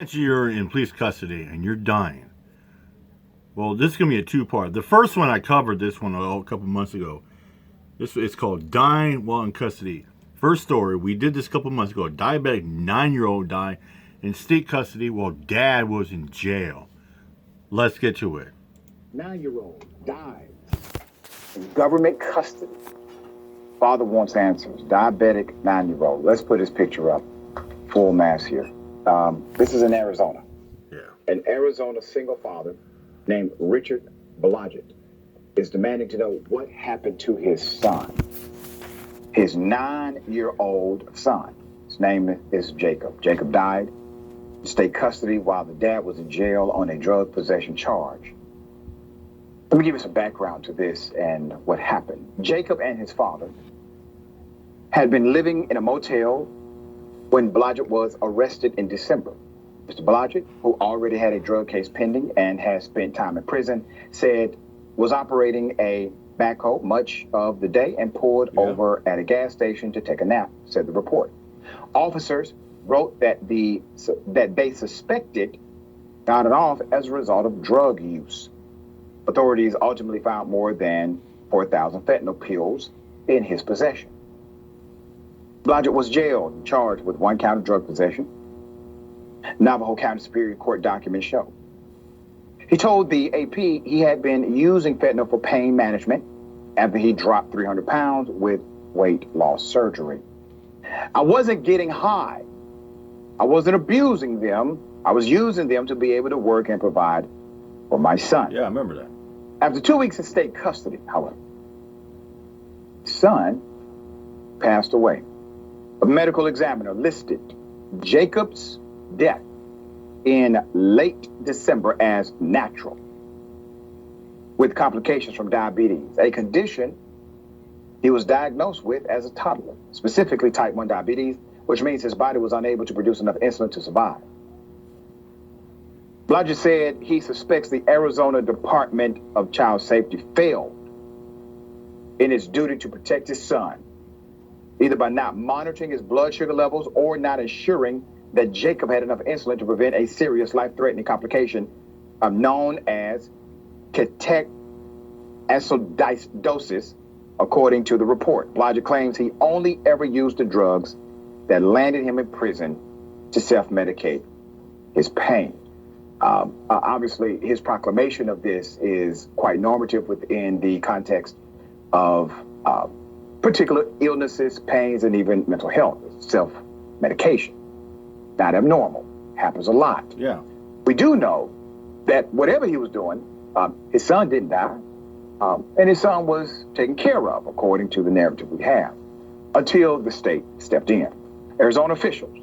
You're in police custody and you're dying. Well, this is gonna be a two-part. The first one I covered this one a couple months ago. This it's called "Dying While in Custody." First story we did this a couple months ago. A diabetic 9-year-old died in state custody while dad was in jail. Let's get to it. 9-year-old died in government custody. Father wants answers. Diabetic 9-year-old. Let's put his picture up. Full mass here. This is in Arizona. Yeah. An Arizona single father named Richard Blodgett is demanding to know what happened to his son. His 9-year-old son. His name is Jacob. Jacob died in state custody while the dad was in jail on a drug possession charge. Let me give you some background to this and what happened. Jacob and his father had been living in a motel when Blodgett was arrested in December. Mr. Blodgett, who already had a drug case pending and has spent time in prison, said was operating a backhoe much of the day and pulled over at a gas station to take a nap, said the report. Officers wrote that they suspected got it off as a result of drug use. Authorities ultimately found more than 4,000 fentanyl pills in his possession. Blodgett was jailed and charged with 1 count of drug possession. Navajo County Superior Court documents show. He told the AP he had been using fentanyl for pain management after he dropped 300 pounds with weight loss surgery. I wasn't getting high. I wasn't abusing them. I was using them to be able to work and provide for my son. Yeah, I remember that. After 2 weeks in state custody, however, his son passed away. A medical examiner listed Jacob's death in late December as natural, with complications from diabetes, a condition he was diagnosed with as a toddler, specifically type 1 diabetes, which means his body was unable to produce enough insulin to survive. Blodgett said he suspects the Arizona Department of Child Safety failed in its duty to protect his son, either by not monitoring his blood sugar levels or not ensuring that Jacob had enough insulin to prevent a serious life-threatening complication known as ketoacidosis, according to the report. Blodgett claims he only ever used the drugs that landed him in prison to self-medicate his pain. Obviously, his proclamation of this is quite normative within the context of particular illnesses, pains, and even mental health, self-medication. Not abnormal, happens a lot. Yeah. We do know that whatever he was doing, his son didn't die, and his son was taken care of, according to the narrative we have, until the state stepped in. Arizona officials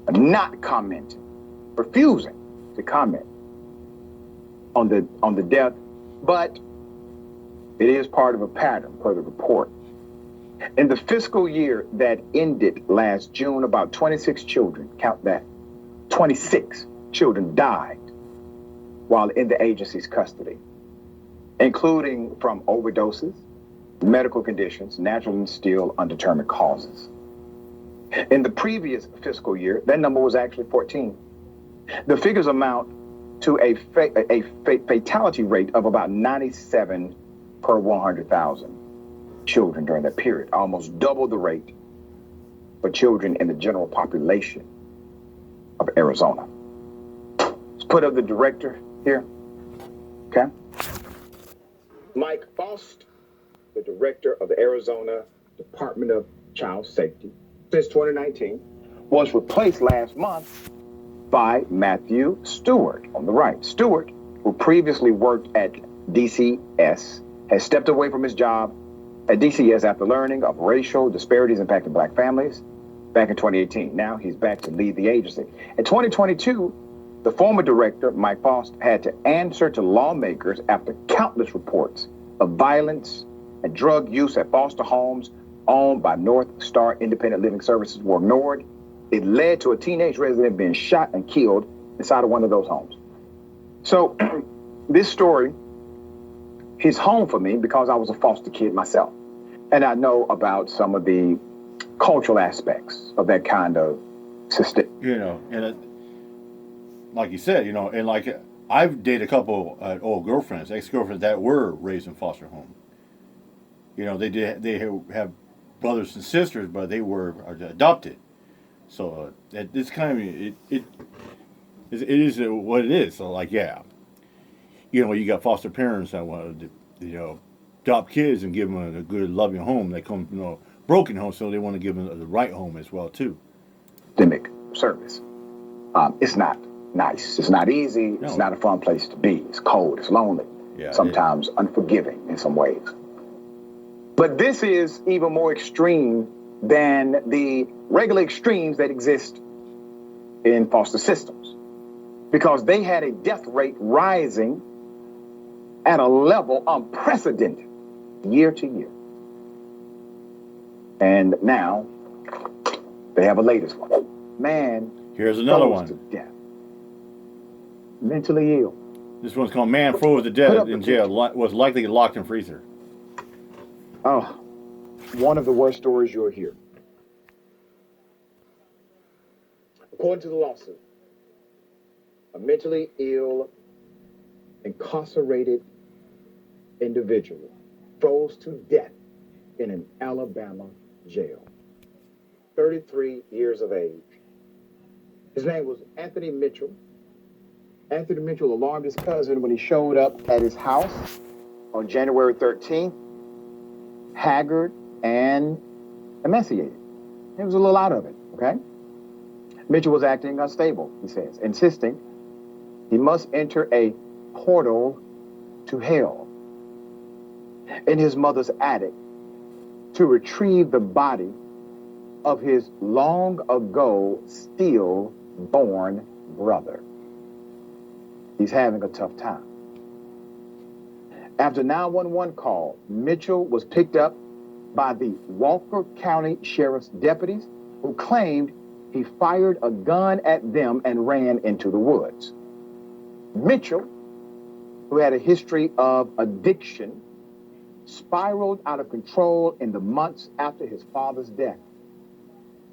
not commenting, refusing to comment on the death, but it is part of a pattern per the report. In the fiscal year that ended last June, about 26 children, count that, 26 children died while in the agency's custody, including from overdoses, medical conditions, natural and still undetermined causes. In the previous fiscal year, that number was actually 14. The figures amount to a fatality rate of about 97 per 100,000 children during that period, almost double the rate for children in the general population of Arizona. Let's put up the director here, okay? Mike Faust, the director of the Arizona Department of Child Safety since 2019, was replaced last month by Matthew Stewart on the right. Stewart, who previously worked at DCS, has stepped away from his job at DCS after learning of racial disparities impacting Black families back in 2018. Now he's back to lead the agency. In 2022, the former director, Mike Faust, had to answer to lawmakers after countless reports of violence and drug use at foster homes owned by North Star Independent Living Services were ignored. It led to a teenage resident being shot and killed inside of one of those homes. So this story hits home for me because I was a foster kid myself. And I know about some of the cultural aspects of that kind of system. You know, and like you said, and like I've dated a couple old girlfriends, ex-girlfriends that were raised in foster home. They have brothers and sisters, but they were adopted. So it's kind of it is what it is. So like yeah, you got foster parents that want to adopt kids and give them a good loving home. They come broken home, so they want to give them the right home as well too. Systemic service. It's not nice. It's not easy. No. It's not a fun place to be. It's cold. It's lonely. Yeah, sometimes unforgiving in some ways. But this is even more extreme than the regular extremes that exist in foster systems, because they had a death rate rising at a level unprecedented year to year. And now they have a latest one. Man, here's another froze one. to death. Mentally ill. This one's called "Man Froze to Death in Jail. Was likely locked in freezer." Oh, one of the worst stories you'll hear. According to the lawsuit, a mentally ill, incarcerated individual froze to death in an Alabama jail. 33 years of age. His name was Anthony Mitchell. Anthony Mitchell alarmed his cousin when he showed up at his house on January 13th, haggard and emaciated. He was a little out of it, okay? Mitchell was acting unstable, he says, insisting he must enter a portal to hell in his mother's attic to retrieve the body of his long ago stillborn brother. He's having a tough time. After 911 call, Mitchell was picked up by the Walker County Sheriff's deputies, who claimed he fired a gun at them and ran into the woods. Mitchell, who had a history of addiction, spiraled out of control in the months after his father's death,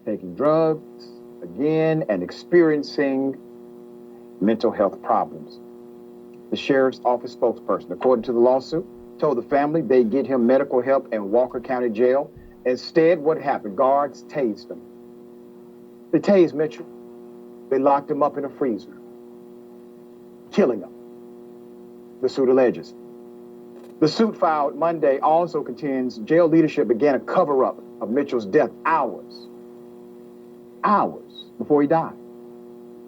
taking drugs again and experiencing mental health problems. The sheriff's office spokesperson, according to the lawsuit, told the family they'd get him medical help in Walker County Jail. Instead, what happened? Guards tased him. They tased Mitchell. They locked him up in a freezer, killing him. The suit alleges. The suit filed Monday also contends jail leadership began a cover-up of Mitchell's death hours before he died.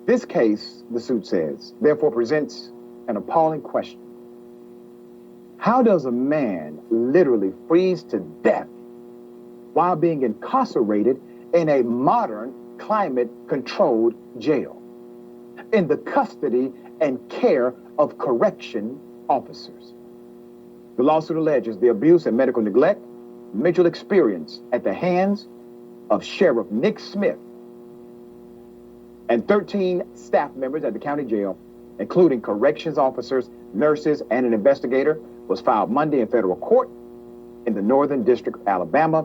This case, the suit says, therefore presents an appalling question. How does a man literally freeze to death while being incarcerated in a modern climate-controlled jail in the custody and care of correction officers? The lawsuit alleges the abuse and medical neglect Mitchell experienced at the hands of Sheriff Nick Smith and 13 staff members at the county jail, including corrections officers, nurses, and an investigator, was filed Monday in federal court in the Northern District of Alabama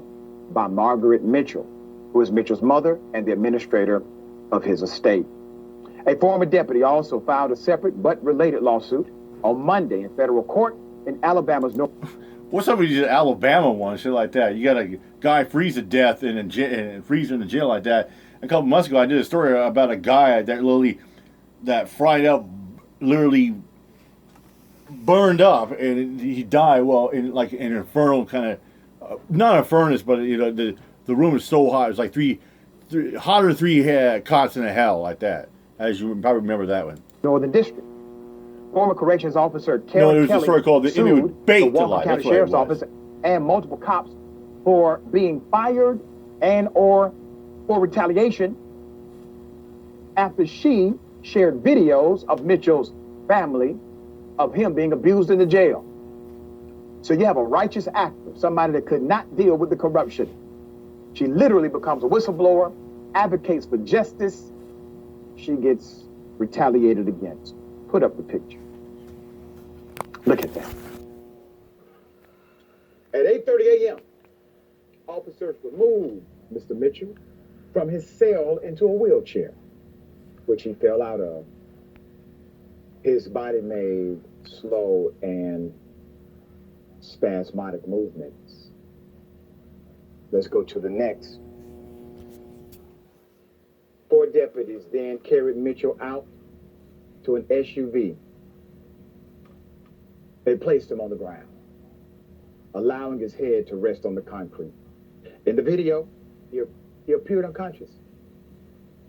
by Margaret Mitchell, who is Mitchell's mother and the administrator of his estate. A former deputy also filed a separate but related lawsuit on Monday in federal court in Alabama's North. What's up with these Alabama ones, shit like that? You got a guy freeze to death and freeze in the jail like that. A couple months ago, I did a story about a guy that fried up, literally burned up, and he died. Well, in like an infernal kind of, not a furnace, but the room is so hot. It's like three hotter than three cots in a hell, like that. As you probably remember that one. Northern District. Former corrections officer Karen No, there was Kelly a story called "It would bait the to Walker lie." County That's what it Sheriff's was. Office and multiple cops for being fired and or for retaliation after she shared videos of Mitchell's family of him being abused in the jail. So you have a righteous actor, somebody that could not deal with the corruption. She literally becomes a whistleblower, advocates for justice. She gets retaliated against. Put up the picture. Look at that. At 8:30 a.m., officers removed Mr. Mitchell from his cell into a wheelchair, which he fell out of His body made slow and spasmodic movements. Let's go to the next. 4 deputies then carried Mitchell out to an SUV. They placed him on the ground, allowing his head to rest on the concrete. In the video, he appeared unconscious.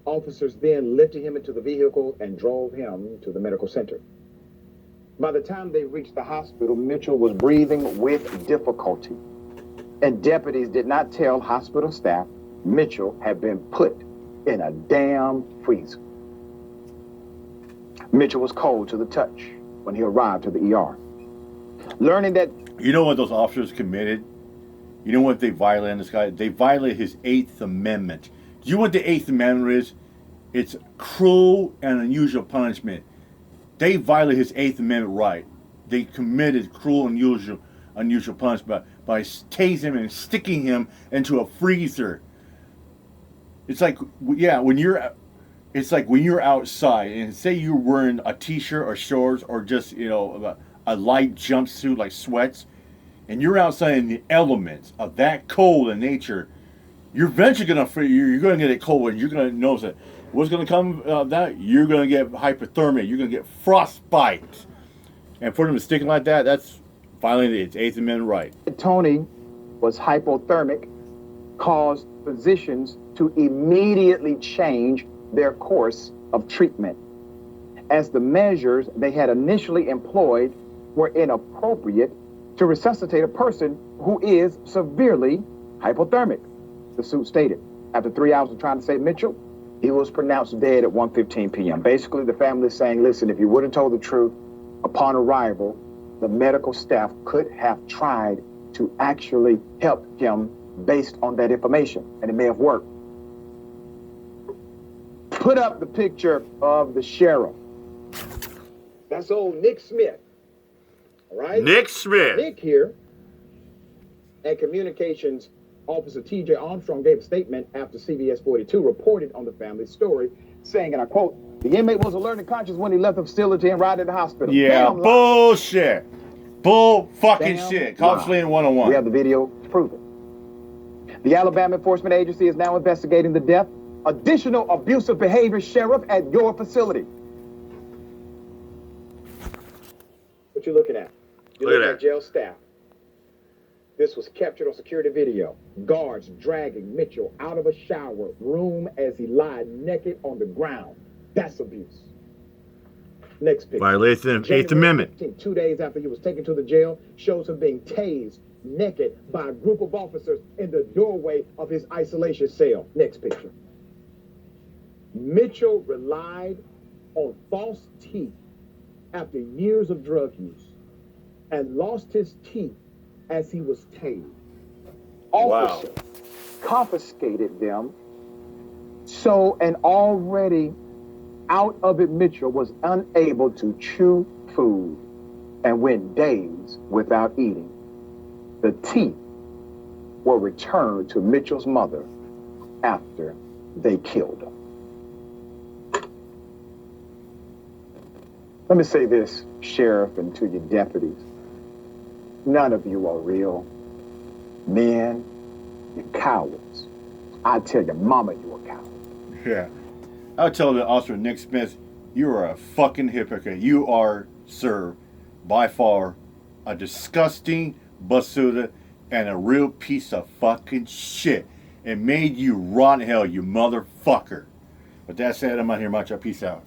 Officers then lifted him into the vehicle and drove him to the medical center. By the time they reached the hospital, Mitchell was breathing with difficulty, and deputies did not tell hospital staff Mitchell had been put in a damn freezer. Mitchell was cold to the touch when he arrived to the ER. Learning that... You know what those officers committed? You know what they violated this guy? They violated his 8th Amendment. Do you know what the 8th Amendment is? It's cruel and unusual punishment. They violated his 8th Amendment right. They committed cruel and unusual punishment by tasing him and sticking him into a freezer. It's like, yeah, it's like when you're outside and say you're wearing a t-shirt or shorts or just, you know, a light jumpsuit like sweats, and you're outside in the elements of that cold in nature, you're eventually you're gonna get it cold, and you're gonna notice that what's gonna come that you're gonna get hypothermia, you're gonna get frostbite, and for them to stick like that, that's violating its 8th Amendment right. Tony was hypothermic, caused physicians to immediately change their course of treatment, as the measures they had initially employed were inappropriate to resuscitate a person who is severely hypothermic, the suit stated. After 3 hours of trying to save Mitchell, he was pronounced dead at 1:15 p.m. Basically, the family is saying, listen, if you would have told the truth upon arrival, the medical staff could have tried to actually help him based on that information, and it may have worked. Put up the picture of the sheriff. That's old Nick Smith. All right? Nick Smith. Nick here, and communications officer T.J. Armstrong gave a statement after CBS 42 reported on the family's story, saying, and I quote, "The inmate was alert and conscious when he left the facility and arrived at the hospital." Yeah, Damn bullshit. Bull fucking Damn shit. Cops Lane 101. We have the video to prove it. The Alabama Enforcement Agency is now investigating the death. Additional abusive behavior, sheriff, at your facility. What you looking at? You're Look at looking that. at jail staff. This was captured on security video. Guards dragging Mitchell out of a shower room as he lied naked on the ground. That's abuse. Next picture. Violation of 8th Amendment. 15th, 2 days after he was taken to the jail, shows him being tased naked by a group of officers in the doorway of his isolation cell. Next picture. Mitchell relied on false teeth after years of drug use and lost his teeth as he was tased. Officers confiscated them, so an already out of it Mitchell was unable to chew food and went days without eating. The teeth were returned to Mitchell's mother after they killed him. Let me say this, Sheriff, and to your deputies. None of you are real men. You're cowards. I tell your mama you're a coward. Yeah. I'll tell the officer Nick Smith, you are a fucking hypocrite. You are, sir, by far, a disgusting basuda and a real piece of fucking shit. It made you rot in hell, you motherfucker. With that said, I'm out here, much. Peace out.